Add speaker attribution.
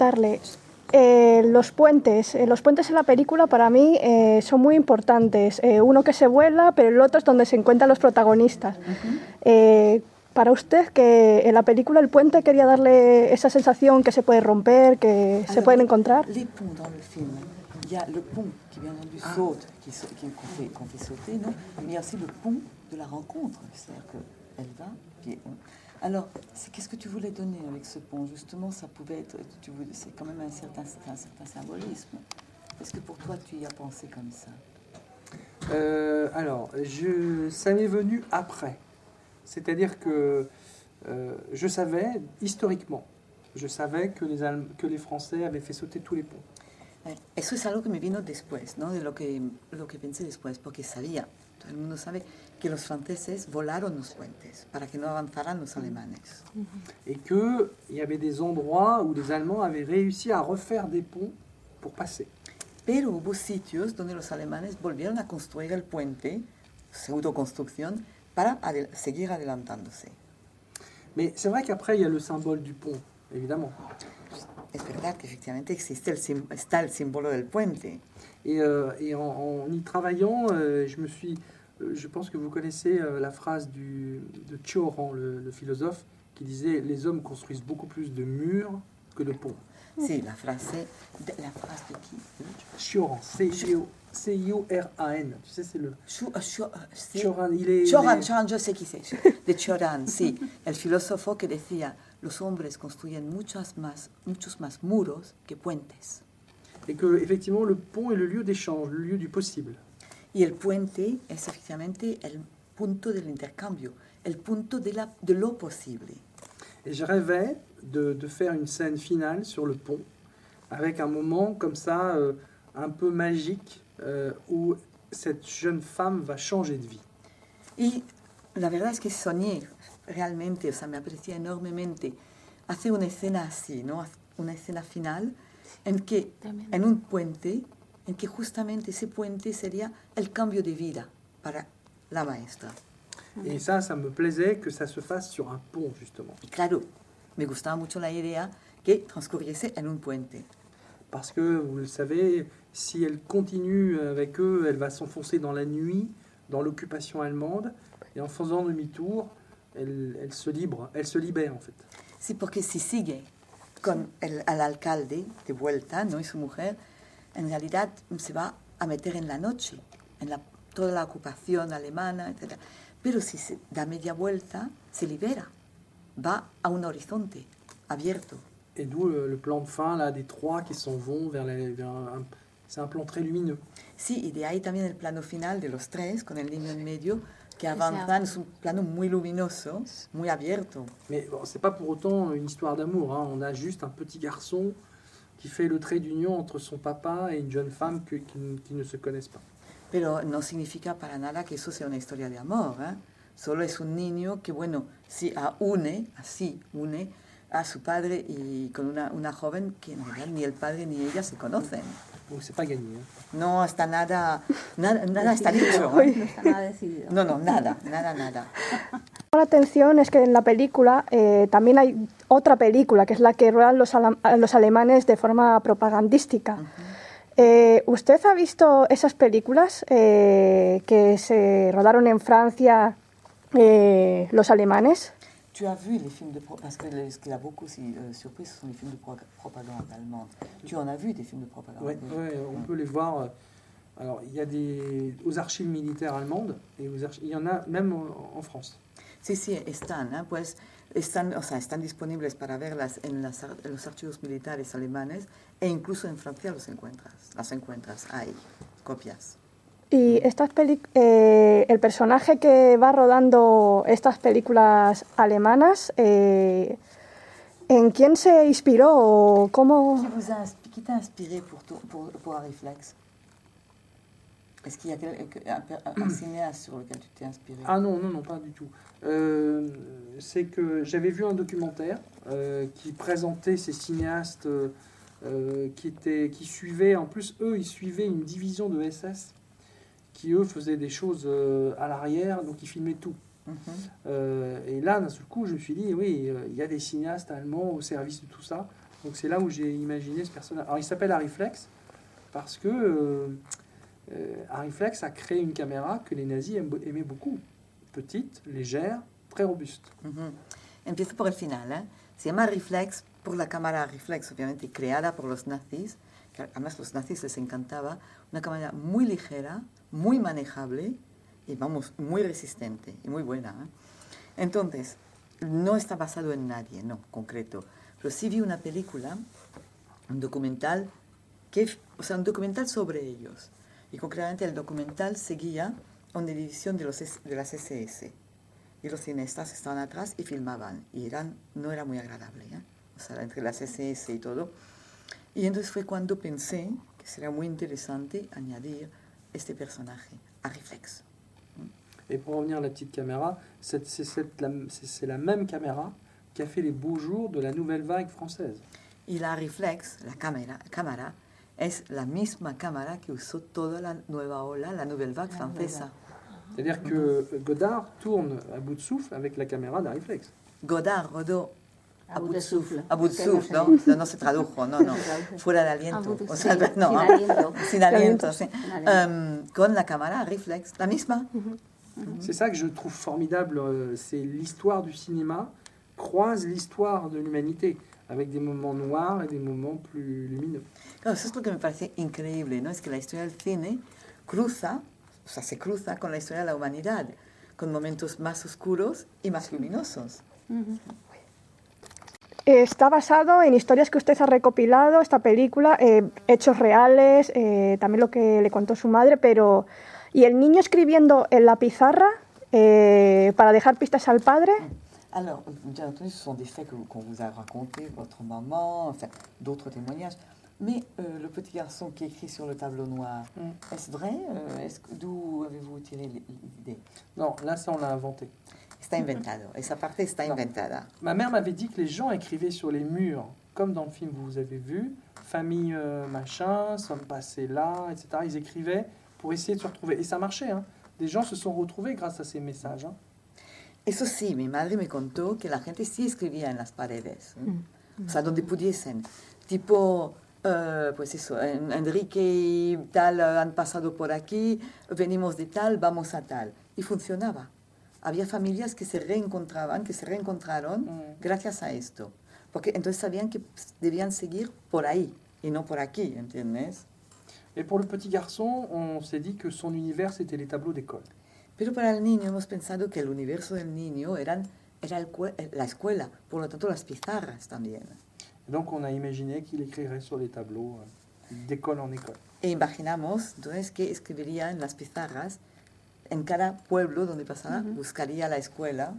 Speaker 1: preguntarle, los puentes en la película para mí son muy importantes. Uno que se vuela, pero el otro es donde se encuentran los protagonistas. Para usted, que en la película el puente quería darle esa sensación que se puede romper, que se pueden encontrar.
Speaker 2: Les ponts dans le film, il y a le pont qui bien entendu saute, qu'on fait sauter, non? Mais il y a aussi le pont de la rencontre, c'est-à-dire qu'elle va, puis alors, qu'est-ce que tu voulais donner avec ce pont? Justement, ça pouvait être, c'est quand même un certain symbolisme. Est-ce que pour toi, tu y as pensé comme ça?
Speaker 3: Alors, ça m'est venu après. C'est-à-dire que je savais, historiquement, je savais que les Français avaient fait sauter tous les ponts.
Speaker 2: Eso es algo que me vino después, ¿no? De lo que pensé después, porque sabía, todo el mundo sabe, que los franceses volaron los puentes para que no avanzaran los alemanes.
Speaker 3: Et qu'il y avait des endroits où les Allemands avaient réussi à refaire des ponts pour passer.
Speaker 2: Pero hubo sitios donde los alemanes volvieron a construir el puente, pseudo-construcción, para seguir adelantándose.
Speaker 3: Mais c'est vrai qu'après, il y a le symbole du pont, évidemment.
Speaker 2: Es verdad que efectivamente está el símbolo del puente.
Speaker 3: Et en y travaillant, je pense que vous connaissez la phrase de Cioran, le philosophe, qui disait « Les hommes construisent beaucoup plus de murs que de ponts ».
Speaker 2: Sí, la frase de qui?
Speaker 3: Cioran, C-I-O-R-A-N. Tu sais, c'est le...
Speaker 2: Cioran, yo sé qui c'est. De Cioran, sí. El filósofo que decía, los hombres construyen muchos más muros que puentes.
Speaker 3: Et que, effectivement, le pont est le lieu d'échange, le lieu du possible.
Speaker 2: Y el puente es efectivamente el punto del intercambio, el punto de lo posible.
Speaker 3: Et je rêvais de faire une scène finale sur le pont, avec un moment comme ça, un peu magique, où cette jeune femme va changer de vie.
Speaker 2: Y la verdad es que soñé realmente, o sea, me aprecia enormemente hacer una escena así, ¿no? Una escena final en un puente, en que justamente ese puente sería el cambio de vida para la maestra.
Speaker 3: Et ça me plaisait que ça se fasse sur un pont, justement.
Speaker 2: Y claro, me gustaba mucho la idea que transcurriese en un puente.
Speaker 3: Parce que, vous le savez, si elle continue avec eux, elle va s'enfoncer dans la nuit, dans l'occupation allemande, et en faisant demi-tour, elle se libère, en fait.
Speaker 2: Sí, porque si sigue con al alcalde de vuelta, ¿no? Y su mujer, en realidad se va a meter en la noche, toda la ocupación alemana, etc. Pero si se da media vuelta, se libera, va a un horizonte abierto.
Speaker 3: Et d'où le plan de fin là, des trois qui s'en vont c'est un plan très lumineux.
Speaker 2: Sí, y de ahí también el plano final de los tres, con el niño en medio, que avanzan, es un plano muy luminoso, muy abierto.
Speaker 3: Mais bon, c'est pas pour autant une histoire d'amour, hein. On a juste un petit garçon qui fait le trait d'union entre son papa et une jeune femme qui ne se connaissent pas.
Speaker 2: Pero no significa para nada que eso sea una historia de amor, ¿eh? Solo es un niño que, bueno, sí une a su padre y con una joven que en realidad ni el padre ni ella se conocen.
Speaker 3: Donc c'est pas gagné. Hein.
Speaker 2: No está nada está dicho.
Speaker 4: No está nada decidido.
Speaker 2: No, nada.
Speaker 1: La atención es que en la película también hay otra película, que es la que ruedan los alemanes de forma propagandística. ¿Usted ha visto esas películas que se rodaron en Francia, los alemanes?
Speaker 2: Tu as vu les films de propagande, parce que ce qui a beaucoup surpris, ce sont les films de propagande allemande. Tu en as vu des films de propagande?
Speaker 3: Oui, on peut les voir. Alors, il y a aux archives militaires allemandes, et il y en a même en France.
Speaker 2: Sí, están, ¿eh? Pues están disponibles para verlas en los archivos militares alemanes, e incluso en Francia las encuentras, hay copias.
Speaker 1: Y el personaje que va rodando estas películas alemanas, ¿en quién se inspiró o cómo?
Speaker 2: Qui t'a inspiré pour un réflexe? Est-ce qu'il y a un cinéaste sur lequel tu t'es inspiré?
Speaker 3: Ah non, pas du tout. C'est que j'avais vu un documentaire qui présentait ces cinéastes qui suivaient, en plus eux, ils suivaient une division de SS qui eux faisaient des choses à l'arrière, donc ils filmaient tout. Et là, d'un seul coup, je me suis dit, oui, il y a des cinéastes allemands au service de tout ça. Donc c'est là où j'ai imaginé ce personnage. Alors il s'appelle Harry Flex parce que Harry Flex a créé une caméra que les nazis aimaient beaucoup. Petite, légère, très robuste.
Speaker 2: Empiezo por el final. Se llama Reflex por la cámara Reflex, obviamente creada por los nazis, que además los nazis les encantaba, una cámara muy ligera, muy manejable y vamos, muy resistente y muy buena. Entonces, no está basado en nadie, no, concreto, pero sí vi una película, un documental, un documental sobre ellos. Y concretamente el documental seguía una división de las SS. Y los cineastas estaban atrás y filmaban. Y no era muy agradable, ¿eh? O sea, entre las SS y todo. Y entonces fue cuando pensé que sería muy interesante añadir este personaje, Harry Flex.
Speaker 3: Et pour revenir à la petite caméra, c'est la même caméra qui a fait les beaux jours de la nouvelle vague française.
Speaker 2: Y la Harry Flex, la cámara, es la misma cámara que usó toda la nueva ola, la nouvelle vague francesa.
Speaker 3: C'est-à-dire que Godard tourne à bout de souffle avec la caméra d'Harry Flex.
Speaker 2: Godard rodó
Speaker 4: A bout de souffle.
Speaker 2: A bout de
Speaker 4: Que
Speaker 2: souffle,
Speaker 4: no
Speaker 2: ¿no?
Speaker 4: se-
Speaker 2: No se tradujo, no. Fuera de aliento. O sea,
Speaker 4: Sí,
Speaker 2: no,
Speaker 4: sin aliento.
Speaker 2: sin aliento, sí.
Speaker 4: Sin aliento.
Speaker 2: Con la cámara Harry Flex, la misma.
Speaker 3: C'est ça que je trouve formidable, c'est l'histoire du cinéma croise l'histoire de l'humanité, avec des moments noirs et des moments plus lumineux.
Speaker 2: Claro, eso es lo que me parece increíble, ¿no? Es que la historia del cine se cruza con la historia de la humanidad, con momentos más oscuros y más luminosos.
Speaker 1: Está basado en historias que usted ha recopilado, esta película, hechos reales, también lo que le contó su madre, pero... ¿Y el niño escribiendo en la pizarra para dejar pistas al padre?
Speaker 2: Alors, bien entendu, ce sont des faits qu'on vous a racontés, votre maman, enfin, d'autres témoignages. Mais le petit garçon qui écrit sur le tableau noir, est-ce vrai D'où avez-vous tiré l'idée?
Speaker 3: Non, là, ça, on l'a inventé.
Speaker 2: Está inventado, esa parte está
Speaker 3: Non.
Speaker 2: inventada.
Speaker 3: Ma mère m'avait dit que les gens écrivaient sur les murs, comme dans le film que vous avez vu, famille machin, sommes passés là, etc. Ils écrivaient pour essayer de se retrouver. Et ça marchait, hein. Des gens se sont retrouvés grâce à ces messages. Hein.
Speaker 2: Eso sí, mi madre me contó que la gente sí escribía en las paredes, o sea, donde pudiesen. Tipo, pues eso, Enrique y tal han pasado por aquí, venimos de tal, vamos a tal. Y funcionaba. Había familias que se reencontraron gracias a esto. Porque entonces sabían que debían seguir por ahí y no por aquí, ¿entiendes?
Speaker 3: Et pour le petit garçon, on s'est dit que son univers, c'était les tableaux d'école.
Speaker 2: Pero para el niño hemos pensado que el universo del niño era la escuela, por lo tanto las pizarras también.
Speaker 3: Et donc, on a imaginé qu'il écrirait sur les tableaux d'école en école.
Speaker 2: E imaginamos entonces que escribiría en las pizarras, en cada pueblo donde pasara, buscaría la escuela.